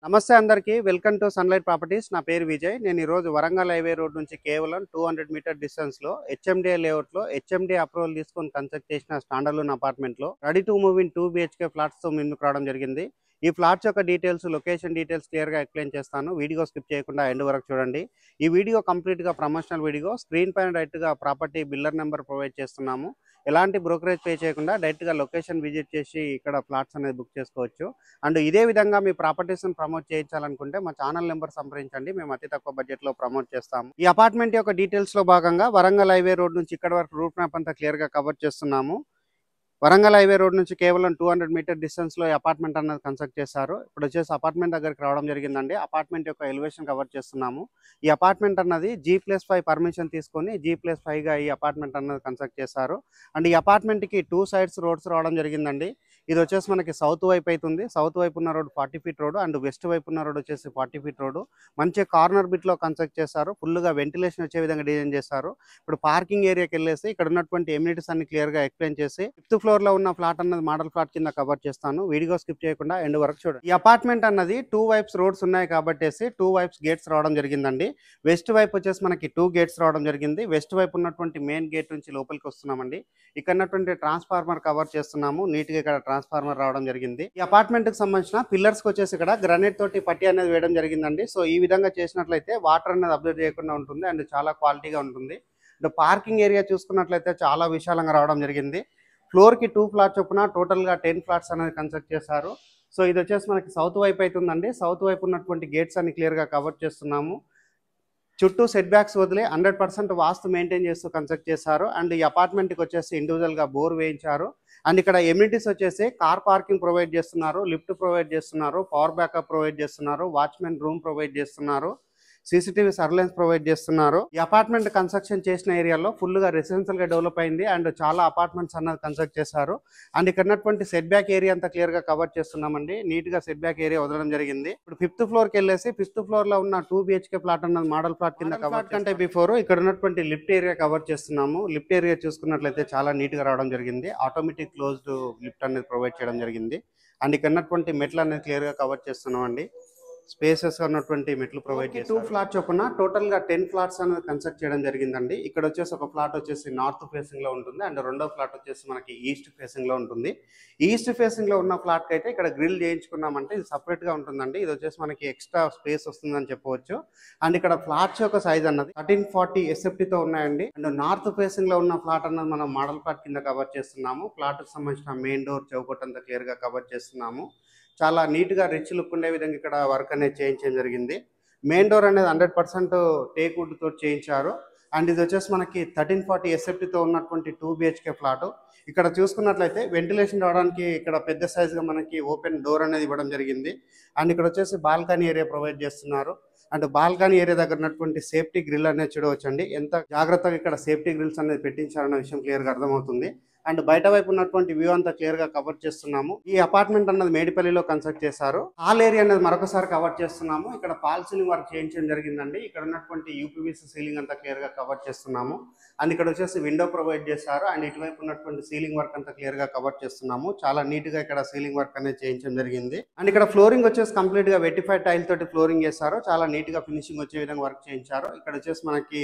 నమస్తే అందరికీ welcome to sunlight properties. నా పేరు విజయ్. నేను ఈరోజు వరంగల్ హైవే రోడ్ నుంచి కేవలం 200 మీటర్ డిస్టెన్స్లో హెచ్ఎండిఏ లేఅవుట్లో హెచ్ఎండిఏ అప్రూవల్ తీసుకొని కన్స్ట్రక్ట్ చేసిన స్టాండర్డ్ అపార్ట్మెంట్లో ready to move in 2 BHK ఫ్లాట్స్తో ముందుకు రావడం జరిగింది. ఈ ఫ్లాట్స్ యొక్క డీటెయిల్స్, లొకేషన్ డీటెయిల్స్ క్లియర్గా ఎక్స్ప్లెయిన్ చేస్తాను. వీడియో స్కిప్ చేయకుండా ఎండ్ వరకు చూడండి. ఈ వీడియో కంప్లీట్గా ప్రమోషనల్ వీడియో. స్క్రీన్ పైన డైరెక్ట్గా ప్రాపర్టీ బిల్డర్ నెంబర్ ప్రొవైడ్ చేస్తున్నాము. ఎలాంటి బ్రోకరేజ్ పే చేయకుండా డైరెక్ట్గా లొకేషన్ విజిట్ చేసి ఇక్కడ ఫ్లాట్స్ అనేది బుక్ చేసుకోవచ్చు. అండ్ ఇదే విధంగా మీ ప్రాపర్టీస్ని ప్రమోట్ చేయించాలనుకుంటే మా ఛానల్ నెంబర్ సంప్రదించండి. మేము అతి తక్కువ బడ్జెట్లో ప్రమోట్ చేస్తాము. ఈ అపార్ట్మెంట్ యొక్క డీటెయిల్స్లో భాగంగా వరంగల్ హైవే రోడ్ నుంచి ఇక్కడ వరకు రూట్ మ్యాప్ అంతా క్లియర్గా కవర్ చేస్తున్నాము. వరంగల్ హైవే రోడ్ నుంచి కేవలం 200 మీటర్ డిస్టెన్స్లో ఈ అపార్ట్మెంట్ అన్నది కన్స్ట్రక్ట్ చేశారు. ఇప్పుడు వచ్చేసి అపార్ట్మెంట్ దగ్గరికి రావడం జరిగిందండి. అపార్ట్మెంట్ యొక్క ఎలివేషన్ కవర్ చేస్తున్నాము. ఈ అపార్ట్మెంట్ అన్నది G+5 పర్మిషన్ తీసుకొని G+5గా ఈ అపార్ట్మెంట్ అన్నది కన్స్ట్రక్ట్ చేశారు. అండ్ ఈ అపార్ట్మెంట్కి 2 సైడ్స్ రోడ్స్ రావడం జరిగిందండి. ఇది వచ్చేసి మనకి సౌత్ వైపు అవుతుంది. సౌత్ వైపు ఉన్న road 40 feet road and west వైపు ఉన్న రోడ్ వచ్చేసి 40 ఫీట్ రోడ్. మంచి కార్నర్ బిట్లో కన్స్ట్రక్ట్ చేశారు. ఫుల్గా వెంటిలేషన్ వచ్చే విధంగా డిజైన్ చేశారు. ఇప్పుడు పార్కింగ్ ఏరియాకి వెళ్ళేసి ఇక్కడ ఉన్నటువంటి ఎమ్యూనిటీస్ అన్ని క్లియర్గా ఎక్స్ప్లెయిన్ చేసి 5th ఫ్లోర్ లో ఉన్న ఫ్లాట్ అన్నది మోడల్ ఫ్లాట్ కింద కవర్ చేస్తాను. వీడియో స్కిప్ చేయకుండా ఎండ్ వరకు చూడండి. ఈ అపార్ట్మెంట్ అన్నది 2 వైప్స్ రోడ్స్ ఉన్నాయి కాబట్టి 2 వైప్స్ గేట్స్ రావడం జరిగిందండి. వెస్ట్ వైపు వచ్చేసి మనకి 2 గేట్స్ రావడం జరిగింది. వెస్ట్ వైపు ఉన్నటువంటి మెయిన్ గేట్ నుంచి లోపలికి వస్తున్నామండి. ఇక్కడ ఉన్నటువంటి ట్రాన్స్ఫార్మర్ కవర్ చేస్తున్నాము. నీట్ గా ఇక్కడ ట్రాన్స్ఫార్మర్ రావడం జరిగింది. ఈ అపార్ట్మెంట్ కి సంబంధించిన పిల్లర్స్ కి వచ్చేసి ఇక్కడ గ్రానైట్ తోటి పట్టి అనేది వేయడం జరిగిందండి. సో ఈ విధంగా చేసినట్లయితే వాటర్ అనేది అబ్జర్వ్ చేయకుండా ఉంటుంది అండ్ చాలా క్వాలిటీగా ఉంటుంది. పార్కింగ్ ఏరియా చూసుకున్నట్లయితే చాలా విశాలంగా రావడం జరిగింది. ఫ్లోర్ కి 2 ఫ్లాట్స్ చొప్పున టోటల్ గా 10 ఫ్లాట్స్ అనేది కన్స్ట్రక్ట్ చేశారు. సో ఇది వచ్చేసి మనకి సౌత్ వైపు అవుతుందండి. సౌత్ వైపు ఉన్నటువంటి గేట్స్ అన్ని క్లియర్ గా కవర్ చేస్తున్నాము. చుట్టూ సెట్ బ్యాక్స్ వదిలే 100% వాస్తు మెయింటైన్ చేస్తూ కన్స్ట్రక్ట్ చేశారు. అండ్ ఈ అపార్ట్మెంట్ కి వచ్చేసి ఇండివిజువల్ గా బోర్ వేయించారు. అండ్ ఇక్కడ ఎమ్యూనిటీస్ వచ్చేసి కార్ పార్కింగ్ ప్రొవైడ్ చేస్తున్నారు, లిఫ్ట్ ప్రొవైడ్ చేస్తున్నారు, పవర్ బ్యాకప్ ప్రొవైడ్ చేస్తున్నారు, వాచ్మెన్ రూమ్ ప్రొవైడ్ చేస్తున్నారు, CCTV సర్వేలెన్స్ ప్రొవైడ్ చేస్తున్నారు. ఈ అపార్ట్మెంట్ కన్స్ట్రక్షన్ చేసిన ఏరియాలో ఫుల్ గా రెసిడెన్షియల్ గా డెవలప్ అయింది అండ్ చాలా అపార్ట్మెంట్స్ అన్నది కన్స్ట్రక్ట్ చేశారు. అండ్ ఇక్కడ ఉన్నటువంటి సెట్ బ్యాక్ ఏరియా అంతా క్లియర్ గా కవర్ చేస్తున్నామండి. నీట్ గా సెట్ బ్యాక్ ఏరియా వదలడం జరిగింది. ఇప్పుడు 5th ఫ్లోర్ కి వెళ్ళేసి 5th ఫ్లోర్ లో ఉన్న 2 BHK ఫ్లాట్ అన్నది మోడల్ ఫ్లాట్ కింద కవర్ కంటే బిఫోర్ ఇక్కడ ఉన్నటువంటి లిఫ్ట్ ఏరియా కవర్ చేస్తున్నాము. లిఫ్ట్ ఏరియా చూసుకున్నట్లయితే చాలా నీట్ గా రావడం జరిగింది. ఆటోమేటిక్ క్లోజ్డ్ లిఫ్ట్ అనేది ప్రొవైడ్ చేయడం జరిగింది. అండ్ ఇక్కడ ఉన్నటువంటి మెట్లు అనేది క్లియర్ గా కవర్ చేస్తున్నాం అండి. స్పేసెస్ ఉన్నటువంటి మెట్లు ప్రొవైడ్ చేసి 2 ఫ్లాట్ చొప్పున టోటల్ గా 10 ఫ్లాట్స్ అనేది కన్స్ట్రక్ట్ చేయడం జరిగిందండి. ఇక్కడ వచ్చేసి ఒక ఫ్లాట్ వచ్చేసి నార్త్ ఫేసింగ్ లో ఉంటుంది అండ్ రెండో ఫ్లాట్ వచ్చేసి మనకి ఈస్ట్ ఫేసింగ్ లో ఉంటుంది. ఈస్ట్ ఫేసింగ్ లో ఉన్న ఫ్లాట్ కి అయితే ఇక్కడ గ్రిల్ చేయించుకున్నామంటే ఇది సపరేట్ గా ఉంటుందండి. ఇది వచ్చేసి మనకి ఎక్స్ట్రా స్పేస్ వస్తుందని చెప్పవచ్చు. అండ్ ఇక్కడ ఫ్లాట్స్ యొక్క సైజ్ అన్నది 1340 SFT తో ఉన్నాయండి. అండ్ నార్త్ ఫేసింగ్ లో ఉన్న ఫ్లాట్ అన్నది మనం మోడల్ ఫ్లాట్ కింద కవర్ చేస్తున్నాము. ఫ్లాట్ కి సంబంధించిన మెయిన్ డోర్ చౌకట్ అంతా క్లియర్ గా కవర్ చేస్తున్నాము. చాలా నీట్ గా రిచ్ లుక్ ఉండే విధంగా ఇక్కడ వర్క్ అనేది చేయించడం జరిగింది. మెయిన్ డోర్ అనేది 100% టేక్ వుడ్ తో చేయించారు. అండ్ ఇది వచ్చేసి మనకి 1340 SFT తో ఉన్నటువంటి 2 BHK ఫ్లాట్. ఇక్కడ చూసుకున్నట్లయితే వెంటిలేషన్ రావడానికి ఇక్కడ పెద్ద సైజ్ గా మనకి ఓపెన్ డోర్ అనేది ఇవ్వడం జరిగింది. అండ్ ఇక్కడ వచ్చేసి బాల్కనీ ఏరియా ప్రొవైడ్ చేస్తున్నారు. అండ్ బాల్కనీ ఏరియా దగ్గర ఉన్నటువంటి సేఫ్టీ గ్రిల్ అనేది చూడవచ్చండి. ఎంత జాగ్రత్తగా ఇక్కడ సేఫ్టీ గ్రిల్స్ అనేది పెట్టించారన్న విషయం క్లియర్ గా అర్థమవుతుంది. అండ్ బయట వైపు ఉన్నటువంటి వ్యూ అంతా క్లియర్ గా కవర్ చేస్తున్నాము. ఈ అపార్ట్మెంట్ అన్నది మేడిపల్లిలో కన్స్ట్రక్ట్ చేశారు. హాల్ ఏరియా అనేది మరొకసారి కవర్ చేస్తున్నాము. ఇక్కడ ఫాల్ సీలింగ్ వర్క్ చేయించడం జరిగిందండి. ఇక్కడ ఉన్నటువంటి UPVC సీలింగ్ అంతా క్లియర్ గా కవర్ చేస్తున్నాము. అండ్ ఇక్కడ వచ్చేసి విండో ప్రొవైడ్ చేశారు. అండ్ ఇటువైపు ఉన్నటువంటి సీలింగ్ వర్క్ అంతా క్లియర్ గా కవర్ చేస్తున్నాము. చాలా నీట్ గా ఇక్కడ సీలింగ్ వర్క్ అనేది చేయించడం జరిగింది. అండ్ ఇక్కడ ఫ్లోరింగ్ వచ్చేసి కంప్లీట్ గా వెటిఫైడ్ టైల్ తోటి ఫ్లోరింగ్ చేశారు. చాలా నీట్ గా ఫినిషింగ్ వచ్చే విధంగా వర్క్ చేయించారు. ఇక్కడ వచ్చేసి మనకి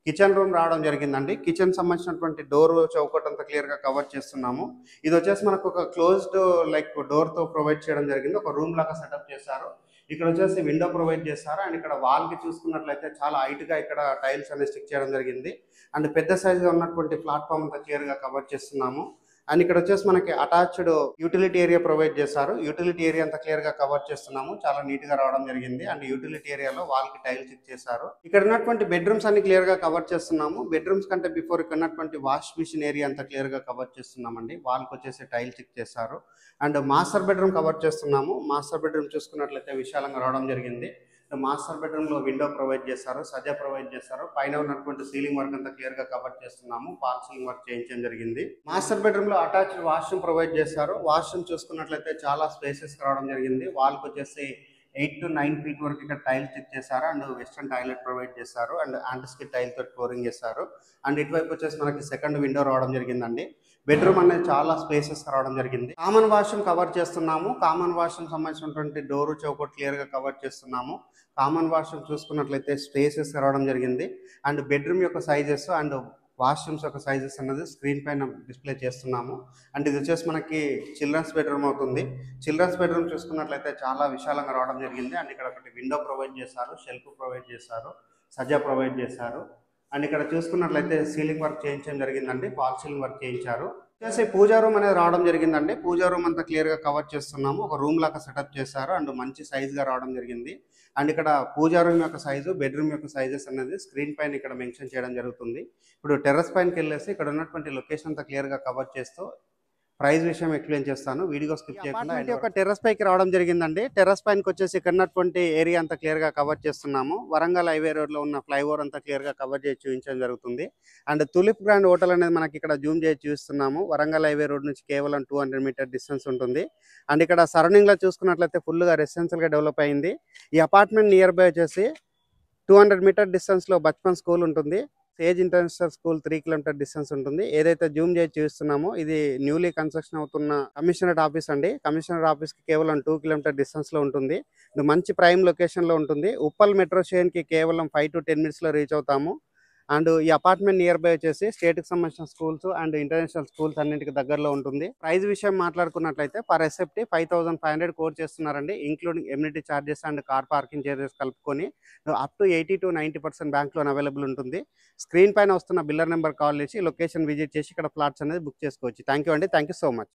కిచెన్ రూమ్ రావడం జరిగిందండి. కిచెన్ సంబంధించినటువంటి డోర్ చౌకట్ అంతా క్లియర్ గా కవర్ చేస్తున్నాము. ఇది వచ్చేసి మనకు ఒక క్లోజ్డ్ డోర్ తో ప్రొవైడ్ చేయడం జరిగింది. ఒక రూమ్ లాగా సెటప్ చేశారు. ఇక్కడ వచ్చేసి విండో ప్రొవైడ్ చేస్తారు. అండ్ ఇక్కడ వాల్ కి చూసుకున్నట్లయితే చాలా హైట్ గా ఇక్కడ టైల్స్ అనేది స్టిక్ చేయడం జరిగింది. అండ్ పెద్ద సైజ్ గా ఉన్నటువంటి ప్లాట్ఫామ్ అంతా క్లియర్ గా కవర్ చేస్తున్నాము. అండ్ ఇక్కడ వచ్చేసి మనకి అటాచ్డ్ యూటిలిటీ ఏరియా ప్రొవైడ్ చేశారు. యూటిలిటీ ఏరియా అంతా క్లియర్ గా కవర్ చేస్తున్నాము. చాలా నీట్ గా రావడం జరిగింది. అండ్ యూటిలిటీ ఏరియాలో వాల్ కి టైల్ చెక్ చేశారు. ఇక్కడ ఉన్నటువంటి బెడ్రూమ్స్ అన్ని క్లియర్ గా కవర్ చేస్తున్నాము. బెడ్రూమ్స్ కంటే బిఫోర్ ఇక్కడ ఉన్నటువంటి వాష్ మిషన్ ఏరియా అంతా క్లియర్ గా కవర్ చేస్తున్నామండి. వాల్ కి వచ్చేసి టైల్ చెక్ చేశారు. అండ్ మాస్టర్ బెడ్రూమ్ కవర్ చేస్తున్నాము. మాస్టర్ బెడ్రూమ్ చూసుకున్నట్లయితే విశాలంగా రావడం జరిగింది. మాస్టర్ బెడ్రూమ్ లో విండో ప్రొవైడ్ చేశారు, సజ్జా ప్రొవైడ్ చేశారు. పైన ఉన్నటువంటి సీలింగ్ వర్క్ అంతా క్లియర్ గా కవర్ చేస్తున్నాము. ఫాల్ సీలింగ్ వర్క్ చేయించడం జరిగింది. మాస్టర్ బెడ్రూమ్ లో అటాచ్డ్ వాష్రూమ్ ప్రొవైడ్ చేశారు. వాష్రూమ్ చూసుకున్నట్లయితే చాలా స్పేసెస్ రావడం జరిగింది. వాల్ కి వచ్చేసి 8 to 9 ఫీట్ వరకు ఇక్కడ టైల్ చెక్ చేశారు అండ్ వెస్టర్న్ టాయిలెట్ ప్రొవైడ్ చేశారు అండ్ యాంటిస్కిట్ టైల్ తోటి ఫ్లోరింగ్ చేశారు అండ్ ఇటువైపు వచ్చేసి మనకి సెకండ్ విండో రావడం జరిగిందండి. బెడ్రూమ్ అనేది చాలా స్పేసెస్ రావడం జరిగింది. కామన్ వాష్రూమ్ కవర్ చేస్తున్నాము. కామన్ వాష్రూమ్ సంబంధించినటువంటి డోర్ చౌకట్ క్లియర్ గా కవర్ చేస్తున్నాము. కామన్ వాష్రూమ్ చూసుకున్నట్లయితే స్పేసెస్ రావడం జరిగింది అండ్ బెడ్రూమ్ యొక్క సైజెస్ అండ్ వాష్రూమ్స్ యొక్క సైజెస్ అనేది స్క్రీన్ పైన డిస్ప్లే చేస్తున్నాము. అండ్ ఇది వచ్చేసి మనకి చిల్డ్రన్స్ బెడ్రూమ్ అవుతుంది. చిల్డ్రన్స్ బెడ్రూమ్ చూసుకున్నట్లయితే చాలా విశాలంగా రావడం జరిగింది అండ్ ఇక్కడ ఒకటి విండో ప్రొవైడ్ చేశారు, షెల్ఫ్ ప్రొవైడ్ చేశారు, సజ్జా ప్రొవైడ్ చేశారు అండ్ ఇక్కడ చూసుకున్నట్లయితే సీలింగ్ వర్క్ చేయించడం జరిగిందండి, ఫాల్ సీలింగ్ వర్క్ చేయించారు. వచ్చేసి పూజా రూమ్ అనేది రావడం జరిగిందండి. పూజా రూమ్ అంతా క్లియర్ గా కవర్ చేస్తున్నాము. ఒక రూమ్ లాగా సెటప్ చేశారు అండ్ మంచి సైజ్ గా రావడం జరిగింది అండ్ ఇక్కడ పూజా రూమ్ యొక్క సైజు, బెడ్రూమ్ యొక్క సైజెస్ అనేది స్క్రీన్ పైన ఇక్కడ మెన్షన్ చేయడం జరుగుతుంది. ఇప్పుడు టెర్రస్ పైనకి వెళ్ళేసి ఇక్కడ ఉన్నటువంటి లొకేషన్ అంతా క్లియర్ గా కవర్ చేస్తూ ప్రైస్ విషయం ఎక్స్ప్లెయిన్ చేస్తాను. వీడియో స్కిప్ చేయకుండా ఒక టెర్రస్ పైకి రావడం జరిగిందండి. టెర్రస్ పైకి వచ్చేసి ఇక్కడ ఉన్నటువంటి ఏరియా అంతా క్లియర్ గా కవర్ చేస్తున్నాము. వరంగల్ హైవే రోడ్ లో ఉన్న ఫ్లైఓవర్ అంతా క్లియర్ గా కవర్ చేసి చూపించడం జరుగుతుంది అండ్ తులిప్ గ్రాండ్ హోటల్ అనేది మనకి ఇక్కడ జూమ్ చేసి చూస్తున్నాము. వరంగల్ హైవే రోడ్ నుంచి కేవలం 200 మీటర్ డిస్టెన్స్ ఉంటుంది అండ్ ఇక్కడ సరౌండింగ్ లో చూసుకున్నట్లయితే ఫుల్ గా రెసిడెన్షియల్ గా డెవలప్ అయింది. ఈ అపార్ట్మెంట్ నియర్ బై వచ్చేసి 200 మీటర్ డిస్టెన్స్ లో బచ్పన్ స్కూల్ ఉంటుంది. Sage international school 3 kilometre distance ఉంటుంది. ఏదైతే జూమ్ చేసి చూస్తున్నామో ఇది న్యూలీ కన్స్ట్రక్షన్ అవుతున్న కమిషనరేట్ ఆఫీస్ అండి. కమిషనరేట్ ఆఫీస్ కి కేవలం 2 కిలోమీటర్ డిస్టెన్స్ లో ఉంటుంది. ఇది మంచి ప్రైమ్ లొకేషన్ లో ఉంటుంది. ఉప్పల్ మెట్రో స్టేషన్ కి కేవలం 5 to 10 మినిట్స్ లో రీచ్ అవుతాము అండ్ ఈ అపార్ట్మెంట్ నియర్ బై వచ్చేసి స్టేట్ కి సంబంధించిన స్కూల్స్ అండ్ ఇంటర్నేషనల్ స్కూల్స్ అన్నింటికి దగ్గరలో ఉంటుంది. ప్రైస్ విషయం మాట్లాడుకున్నట్లయితే పర్ ఎస్ఎఫ్టీ 5500 కోట్ చేస్తున్నారండి, including amenity charges and car parking charges కలుపుకొని up to 80 to 90% bank loan available ఉంటుంది. స్క్రీన్ పైన వస్తున్న బిల్లర్ నెంబర్ కాల్ చేసి లొకేషన్ విజిట్ చేసి ఇక్కడ ఫ్లాట్స్ అనేది బుక్ చేసుకోవచ్చు. థ్యాంక్ యూ అండి, థ్యాంక్ యూ సో మచ్.